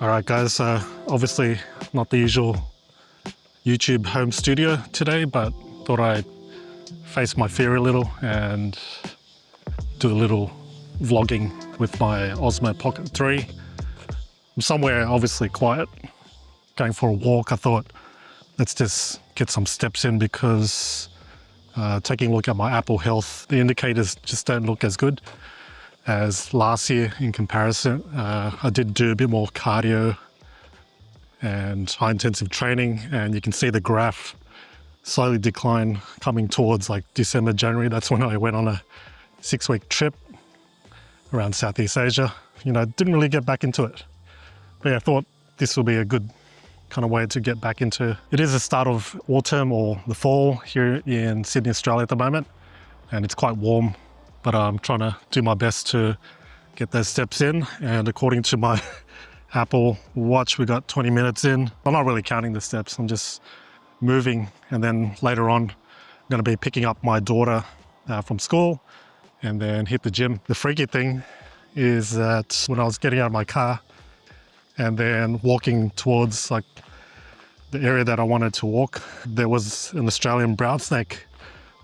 All right, guys, obviously not the usual YouTube home studio today, but thought I'd face my fear a little and do a little vlogging with my Osmo Pocket 3. I'm somewhere obviously quiet, going for a walk. I thought, let's just get some steps in because taking a look at my Apple Health, the indicators just don't look as good as last year in comparison. I did do a bit more cardio and high intensive training, and you can see the graph slowly decline coming towards like December, January. That's when I went on a 6-week trip around Southeast Asia. You know, didn't really get back into it. But yeah, I thought this will be a good kind of way to get back into. It is the start of autumn or the fall here in Sydney, Australia at the moment, and it's quite warm, but I'm trying to do my best to get those steps in. And according to my Apple Watch, we got 20 minutes in. I'm not really counting the steps, I'm just moving. And then later on, I'm gonna be picking up my daughter from school and then hit the gym. The freaky thing is that when I was getting out of my car and then walking towards like the area that I wanted to walk, there was an Australian brown snake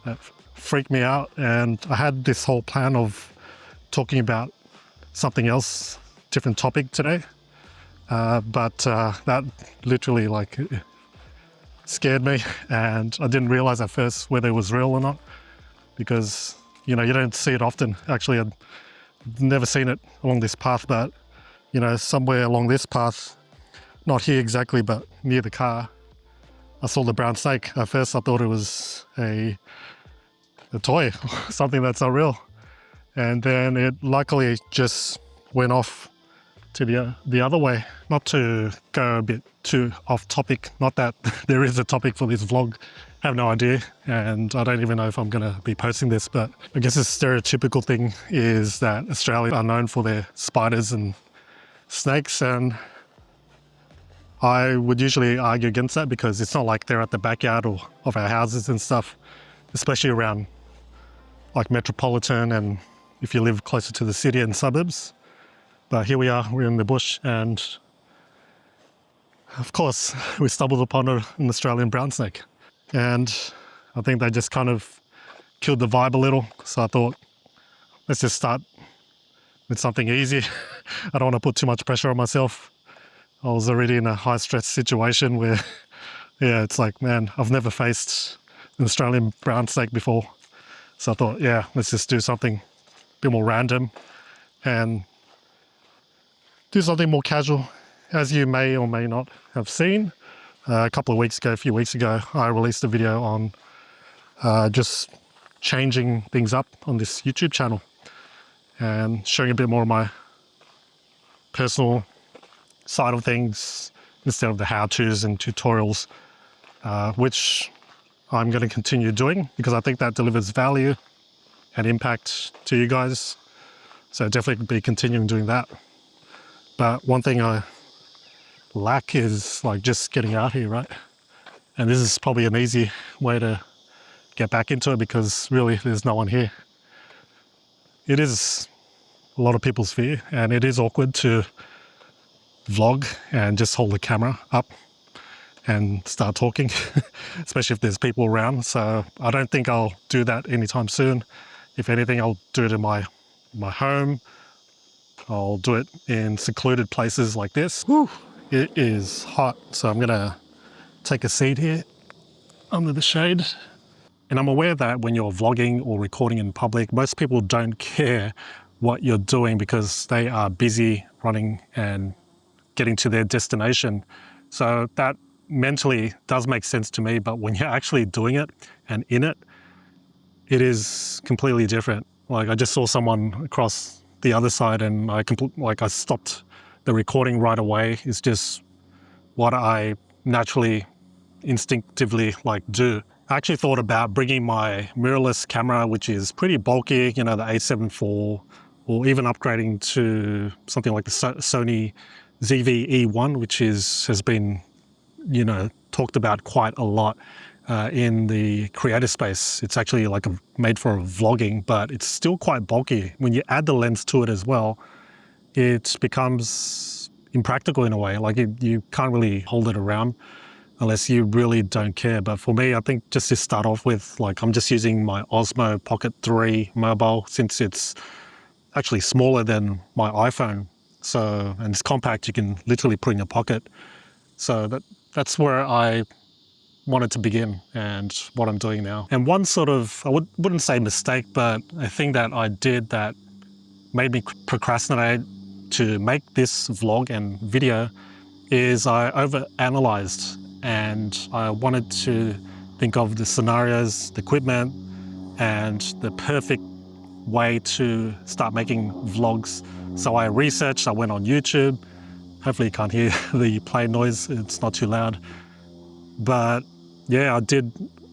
that freaked me out. And I had this whole plan of talking about something else, different topic today. But that literally like scared me, and I didn't realize at first whether it was real or not, because you know, you don't see it often. Actually, I'd never seen it along this path, but you know, somewhere along this path, not here exactly, but near the car, I saw the brown snake. At first I thought it was a toy, something that's not real. And then it luckily just went off to the other way. Not to go a bit too off topic, not that there is a topic for this vlog, I have no idea, and I don't even know if I'm gonna be posting this, but I guess the stereotypical thing is that Australia are known for their spiders and snakes, and I would usually argue against that because it's not like they're at the backyard or of our houses and stuff, especially around like metropolitan and if you live closer to the city and suburbs. But here we are, we're in the bush, and of course we stumbled upon an Australian brown snake. And I think they just kind of killed the vibe a little. So I thought, let's just start with something easy. I don't want to put too much pressure on myself. I was already in a high stress situation where, yeah, it's like, man, I've never faced an Australian brown snake before. So I thought, yeah, let's just do something a bit more random and do something more casual. As you may or may not have seen, a few weeks ago, I released a video on just changing things up on this YouTube channel and showing a bit more of my personal side of things instead of the how-tos and tutorials, which I'm going to continue doing because I think that delivers value and impact to you guys. So definitely be continuing doing that. But one thing I lack is like just getting out here, right? And this is probably an easy way to get back into it because really there's no one here. It is a lot of people's fear, and it is awkward to vlog and just hold the camera up and start talking, especially if there's people around. So I don't think I'll do that anytime soon. If anything, I'll do it in my home. I'll do it in secluded places like this. Whew, it is hot, so I'm gonna take a seat here under the shade. And I'm aware that when you're vlogging or recording in public, most people don't care what you're doing because they are busy running and getting to their destination. So that mentally does make sense to me, but when you're actually doing it and in it, it is completely different. Like I just saw someone across the other side and I stopped the recording right away. It's just what I naturally, instinctively do. I actually thought about bringing my mirrorless camera, which is pretty bulky, you know, the A7 IV, or even upgrading to something like the Sony ZV-E1, which has been, you know, talked about quite a lot in the creator space. It's actually like made for vlogging, but it's still quite bulky. When you add the lens to it as well, it becomes impractical in a way. Like you can't really hold it around unless you really don't care. But for me, I think just to start off with, like I'm just using my Osmo Pocket 3 mobile since it's actually smaller than my iPhone. So, and it's compact, you can literally put in your pocket. So that's where I wanted to begin and what I'm doing now. And one sort of, I wouldn't say mistake, but a thing that I did that made me procrastinate to make this vlog and video is I overanalyzed, and I wanted to think of the scenarios, the equipment, and the perfect way to start making vlogs. So I researched, I went on YouTube. Hopefully you can't hear the plane noise, it's not too loud. But yeah, I did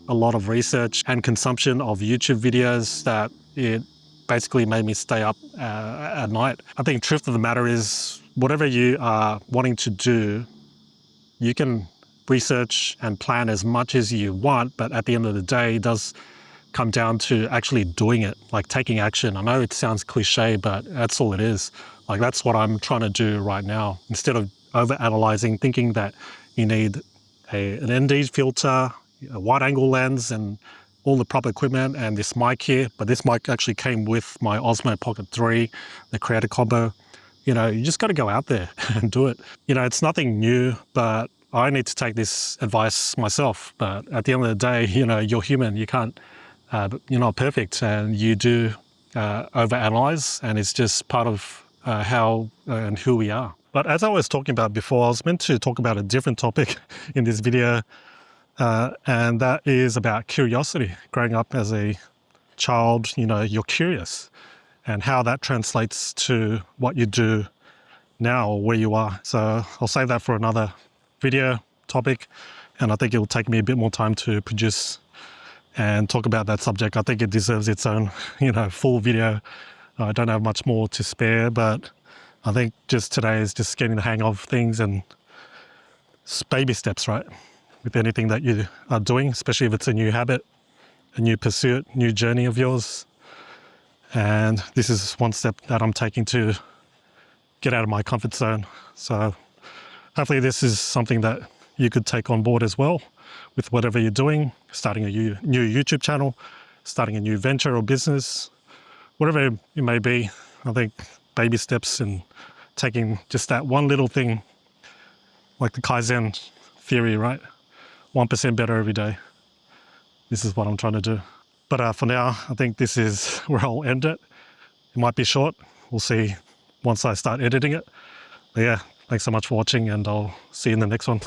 a lot of research and consumption of YouTube videos that it basically made me stay up at night. I think the truth of the matter is, whatever you are wanting to do, you can research and plan as much as you want, but at the end of the day, it does come down to actually doing it, like taking action. I know it sounds cliche, but that's all it is. Like that's what I'm trying to do right now. Instead of over-analyzing, thinking that you need an ND filter, a wide-angle lens, and all the proper equipment, and this mic here, but this mic actually came with my Osmo Pocket 3, the Creator Combo. You know, you just got to go out there and do it. You know, it's nothing new, but I need to take this advice myself. But at the end of the day, you know, you're human. You can't, you're not perfect, and you do overanalyze, and it's just part of how and who we are. But as I was talking about before, I was meant to talk about a different topic in this video, and that is about curiosity. Growing up as a child, you know, you're curious, and how that translates to what you do now or where you are. So I'll save that for another video topic, and I think it'll take me a bit more time to produce and talk about that subject. I think it deserves its own, you know, full video. I don't have much more to spare, but I think just today is just getting the hang of things, and baby steps, right? With anything that you are doing, especially if it's a new habit, a new pursuit, new journey of yours. And this is one step that I'm taking to get out of my comfort zone. So hopefully this is something that you could take on board as well with whatever you're doing, starting a new YouTube channel, starting a new venture or business, whatever it may be. I think baby steps and taking just that one little thing, like the Kaizen theory, right? 1% better every day. This is what I'm trying to do. But for now, I think this is where I'll end it. It might be short. We'll see once I start editing it. But yeah, thanks so much for watching, and I'll see you in the next one.